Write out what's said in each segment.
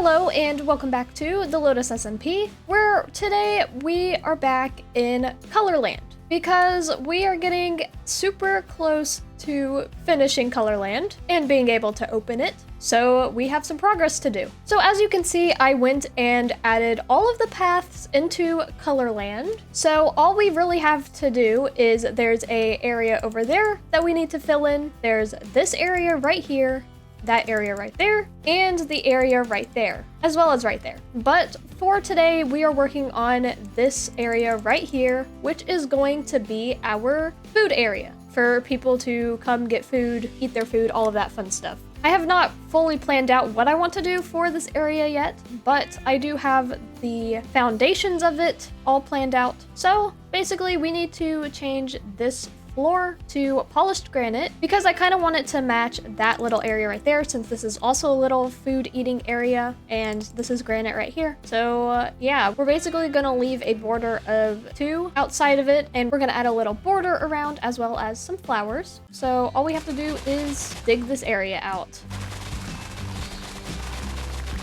Hello and welcome back to the Lotus SMP, where today we are back in Colorland because we are getting super close to finishing Colorland and being able to open it. So we have some progress to do. So as you can see, I went and added all of the paths into Colorland. So all we really have to do is there's a area over there that we need to fill in. There's this area right here, that area right there, and the area right there, as well as right there. But for today, we are working on this area right here, which is going to be our food area for people to come get food, eat their food, all of that fun stuff. I have not fully planned out what I want to do for this area yet, but I do have the foundations of it all planned out. So basically we need to change this floor to polished granite because I kind of want it to match that little area right there, since this is also a little food eating area and this is granite right here. So yeah, we're basically gonna leave a border of 2 outside of it, and we're gonna add a little border around as well as some flowers. So all we have to do is dig this area out.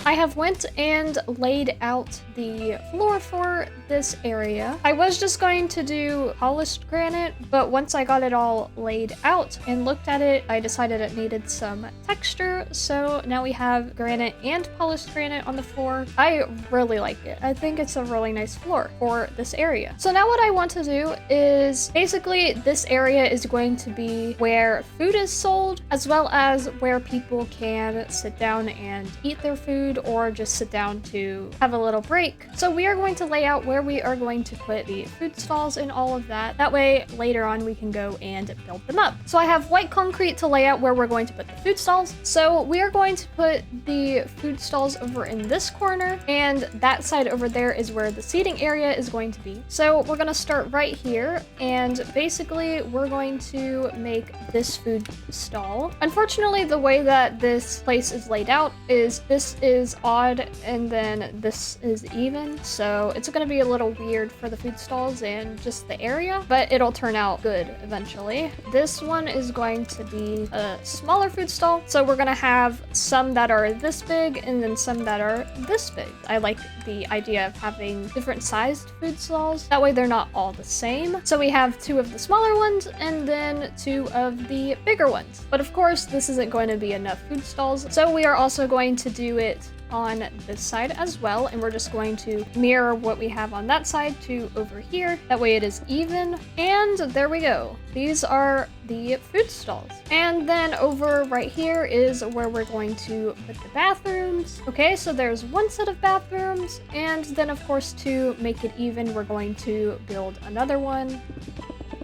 I have went and laid out the floor for this area. I was just going to do polished granite, but once I got it all laid out and looked at it, I decided it needed some texture. So now we have granite and polished granite on the floor. I really like it. I think it's a really nice floor for this area. So now what I want to do is basically this area is going to be where food is sold, as well as where people can sit down and eat their food or just sit down to have a little break. So we are going to lay out where we are going to put the food stalls and all of that. That way later on we can go and build them up. So I have white concrete to lay out where we're going to put the food stalls. So we are going to put the food stalls over in this corner, and that side over there is where the seating area is going to be. So we're going to start right here, and basically we're going to make this food stall. Unfortunately, the way that this place is laid out is this is odd and then this is even, so it's going to be a little weird for the food stalls and just the area, but it'll turn out good eventually. This one is going to be a smaller food stall, so we're going to have some that are this big and then some that are this big. I like the idea of having different sized food stalls, that way they're not all the same. So we have 2 of the smaller ones and then 2 of the bigger ones, but of course this isn't going to be enough food stalls, so we are also going to do it on this side as well, and we're just going to mirror what we have on that side to over here, that way it is even. And there we go, these are the food stalls. And then over right here is where we're going to put the bathrooms. Okay, so there's 1 set of bathrooms, and then of course to make it even we're going to build another one.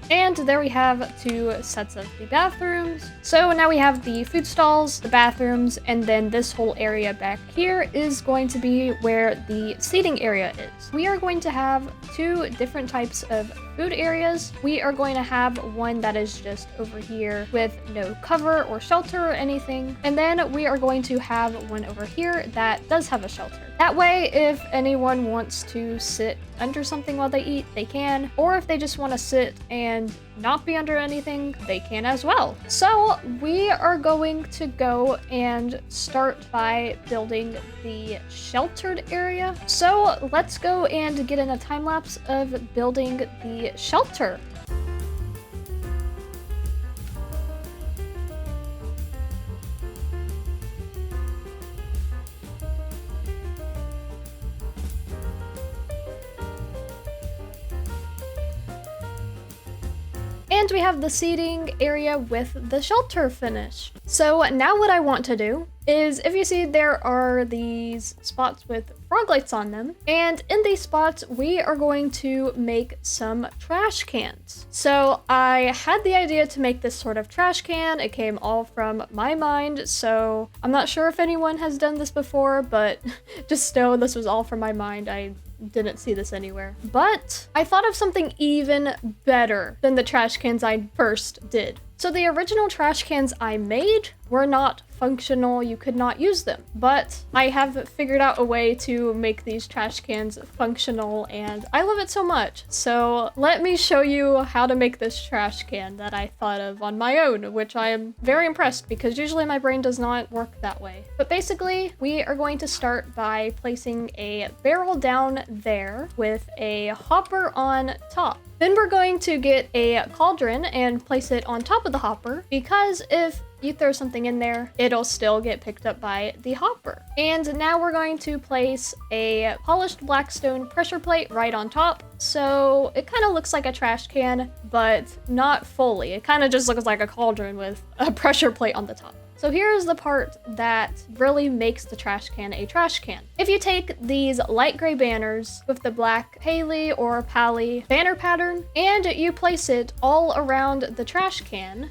And there we have 2 sets of the bathrooms. So now we have the food stalls, the bathrooms, and then this whole area back here is going to be where the seating area is. We are going to have 2 different types of food areas. We are going to have one that is just over here with no cover or shelter or anything. And then we are going to have one over here that does have a shelter. That way, if anyone wants to sit under something while they eat, they can. Or if they just want to sit and not be under anything, they can as well. So we are going to go and start by building the sheltered area. So let's go and get in a time lapse of building the shelter. And we have the seating area with the shelter finished. So now what I want to do is, if you see, there are these spots with frog lights on them, and in these spots we are going to make some trash cans. So I had the idea to make this sort of trash can. It came all from my mind, so I'm not sure if anyone has done this before, but just know this was all from my mind. I didn't see this anywhere. But I thought of something even better than the trash cans I first did. So the original trash cans I made were not functional, you could not use them. But I have figured out a way to make these trash cans functional, and I love it so much. So let me show you how to make this trash can that I thought of on my own, which I am very impressed because usually my brain does not work that way. But basically, we are going to start by placing a barrel down there with a hopper on top. Then we're going to get a cauldron and place it on top of the hopper, because if you throw something in there, it'll still get picked up by the hopper. And now we're going to place a polished blackstone pressure plate right on top. So it kind of looks like a trash can, but not fully. It kind of just looks like a cauldron with a pressure plate on the top. So here's the part that really makes the trash can a trash can. If you take these light gray banners with the black Paley or Pally banner pattern and you place it all around the trash can,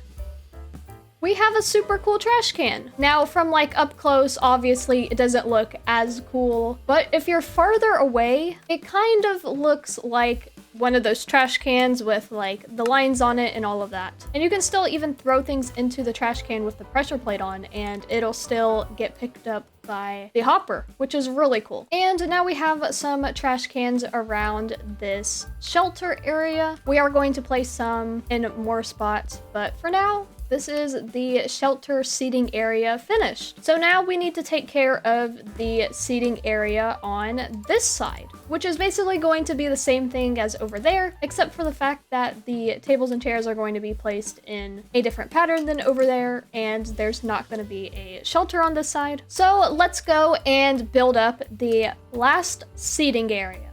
we have a super cool trash can. Now from like up close, obviously it doesn't look as cool, but if you're farther away, it kind of looks like one of those trash cans with like the lines on it and all of that. And you can still even throw things into the trash can with the pressure plate on and it'll still get picked up by the hopper, which is really cool. And now we have some trash cans around this shelter area. We are going to place some in more spots, but for now, this is the shelter seating area finished. So now we need to take care of the seating area on this side, which is basically going to be the same thing as over there, except for the fact that the tables and chairs are going to be placed in a different pattern than over there, and there's not going to be a shelter on this side. So let's go and build up the last seating area.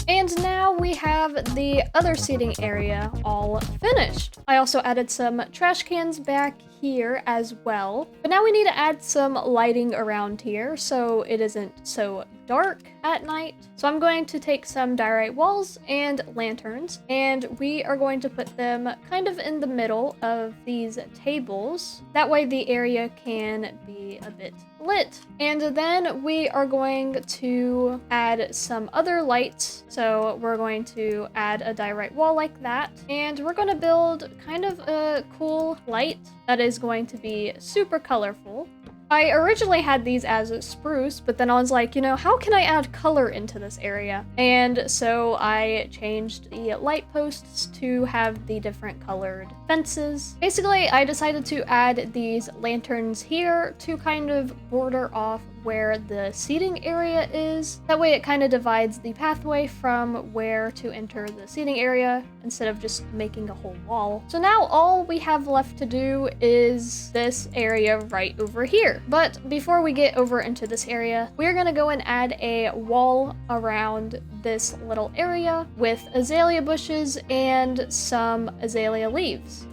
And now we have the other seating area all finished. I also added some trash cans back here as well. But now we need to add some lighting around here so it isn't so dark at night. So I'm going to take some diorite walls and lanterns, and we are going to put them kind of in the middle of these tables. That way the area can be a bit lit. And then we are going to add some other lights. So we're going to add a diorite wall like that, and we're going to build kind of a cool light that is going to be super colorful. I originally had these as a spruce, but then I was like, you know, how can I add color into this area? And so I changed the light posts to have the different colored fences. Basically, I decided to add these lanterns here to kind of border off where the seating area is. That way it kind of divides the pathway from where to enter the seating area instead of just making a whole wall. So now all we have left to do is this area right over here. But before we get over into this area, we're gonna go and add a wall around this little area with azalea bushes and some azalea leaves.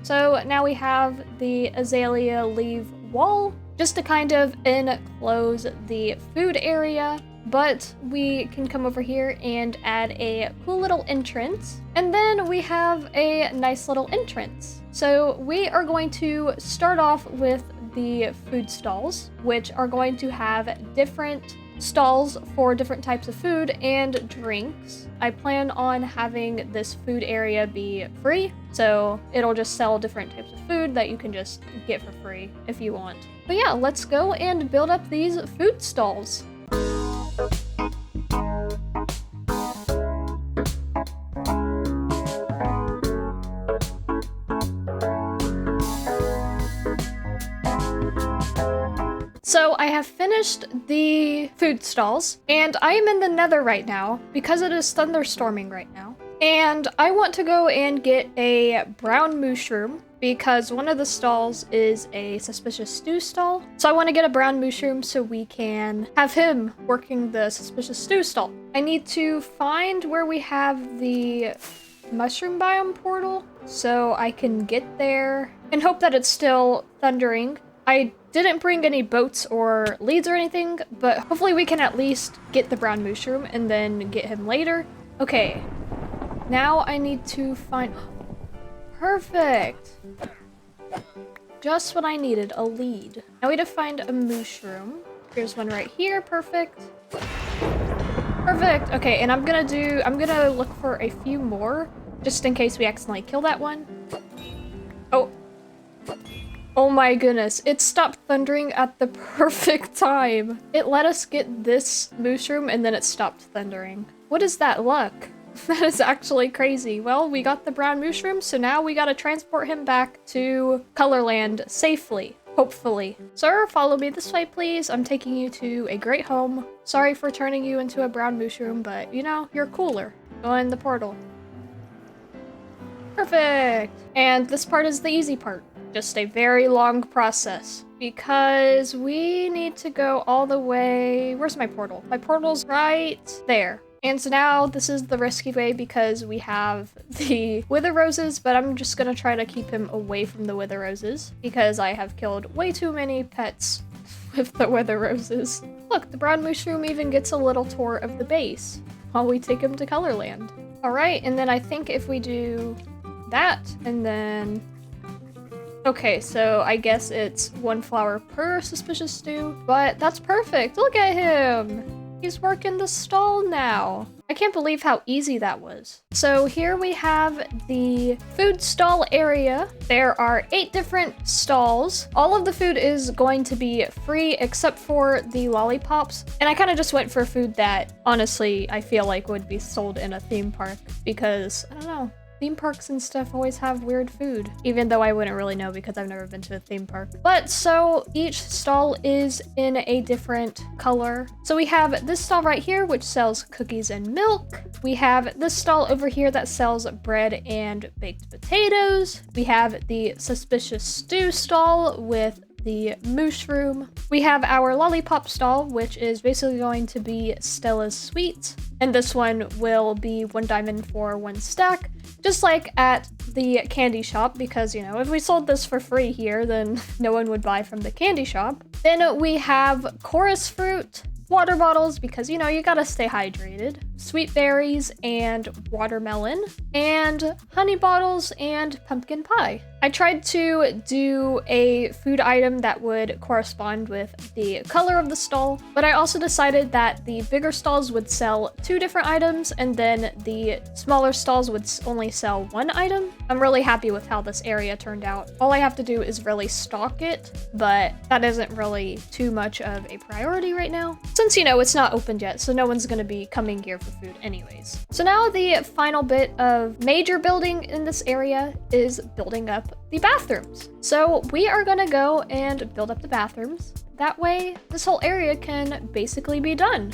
So now we have the azalea leaf wall just to kind of enclose the food area, but we can come over here and add a cool little entrance. And then we have a nice little entrance. So we are going to start off with the food stalls, which are going to have different stalls for different types of food and drinks. I plan on having this food area be free, so it'll just sell different types of food that you can just get for free if you want. But yeah, let's go and build up these food stalls. So I have finished the food stalls, and I am in the Nether right now because it is thunderstorming right now. And I want to go and get a brown mooshroom because one of the stalls is a suspicious stew stall. So I want to get a brown mooshroom so we can have him working the suspicious stew stall. I need to find where we have the mushroom biome portal so I can get there and hope that it's still thundering. I didn't bring any boats or leads or anything, but hopefully we can at least get the brown mooshroom and then get him later. Okay, now I need to find... Perfect! Just what I needed, a lead. Now we need to find a mooshroom. Here's one right here, perfect. Perfect, okay, and I'm gonna look for a few more just in case we accidentally kill that one. Oh. Oh my goodness, it stopped thundering at the perfect time. It let us get this Mooshroom and then it stopped thundering. What is that luck? That is actually crazy. Well, we got the brown Mooshroom, so now we gotta transport him back to Colorland safely. Hopefully. Sir, follow me this way, please. I'm taking you to a great home. Sorry for turning you into a brown Mooshroom, but you know, you're cooler. Go in the portal. Perfect! And this part is the easy part. Just a very long process. Because we need to go all the way... Where's my portal? My portal's right there. And so now this is the risky way because we have the Wither Roses, but I'm just gonna try to keep him away from the Wither Roses because I have killed way too many pets with the Wither Roses. Look, the brown Mooshroom even gets a little tour of the base while we take him to Colorland. All right, and then I think if we do that and then... Okay, so I guess it's 1 flower per suspicious stew, but that's perfect. Look at him. He's working the stall now. I can't believe how easy that was. So here we have the food stall area. There are 8 different stalls. All of the food is going to be free except for the lollipops. And I kind of just went for food that honestly I feel like would be sold in a theme park because, I don't know. Theme parks and stuff always have weird food, even though I wouldn't really know because I've never been to a theme park. But so each stall is in a different color. So we have this stall right here, which sells cookies and milk. We have this stall over here that sells bread and baked potatoes. We have the suspicious stew stall with the Mooshroom. We have our lollipop stall, which is basically going to be Stella's Sweets. And this one will be 1 diamond for 1 stack, just like at the candy shop, because, you know, if we sold this for free here, then no one would buy from the candy shop. Then we have chorus fruit, water bottles, because, you know, you gotta stay hydrated, sweet berries and watermelon, and honey bottles and pumpkin pie. I tried to do a food item that would correspond with the color of the stall, but I also decided that the bigger stalls would sell 2 different items and then the smaller stalls would only sell 1 item. I'm really happy with how this area turned out. All I have to do is really stock it, but that isn't really too much of a priority right now, since, you know, it's not opened yet, so no one's gonna be coming here for food anyways. So now the final bit of major building in this area is building up the bathrooms. So we are gonna go and build up the bathrooms. That way, this whole area can basically be done.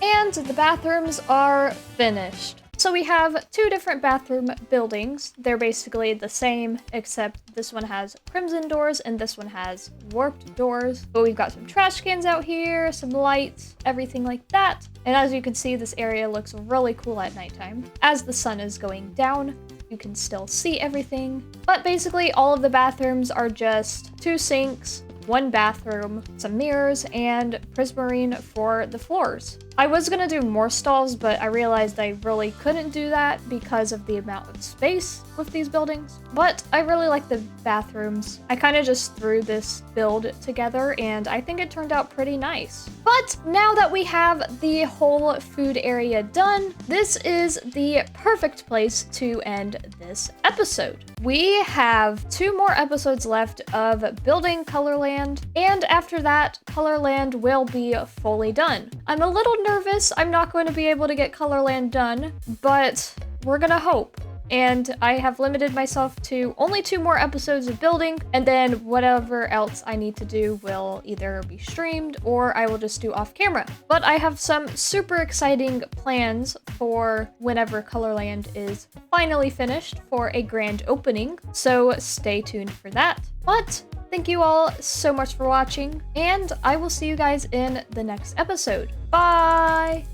And the bathrooms are finished. So we have 2 different bathroom buildings. They're basically the same, except this one has crimson doors and this one has warped doors. But we've got some trash cans out here, some lights, everything like that. And as you can see, this area looks really cool at nighttime. As the sun is going down, you can still see everything. But basically all of the bathrooms are just 2 sinks, 1 bathroom, some mirrors, and prismarine for the floors. I was gonna do more stalls, but I realized I really couldn't do that because of the amount of space with these buildings. But I really like the bathrooms. I kind of just threw this build together and I think it turned out pretty nice. But now that we have the whole food area done, this is the perfect place to end this episode. We have 2 more episodes left of building Colorland, and after that, Colorland will be fully done. I'm a little nervous I'm not going to be able to get Colorland done, but we're gonna hope. And I have limited myself to only 2 more episodes of building, and then whatever else I need to do will either be streamed or I will just do off camera. But I have some super exciting plans for whenever Colorland is finally finished for a grand opening, so stay tuned for that. But thank you all so much for watching, and I will see you guys in the next episode. Bye!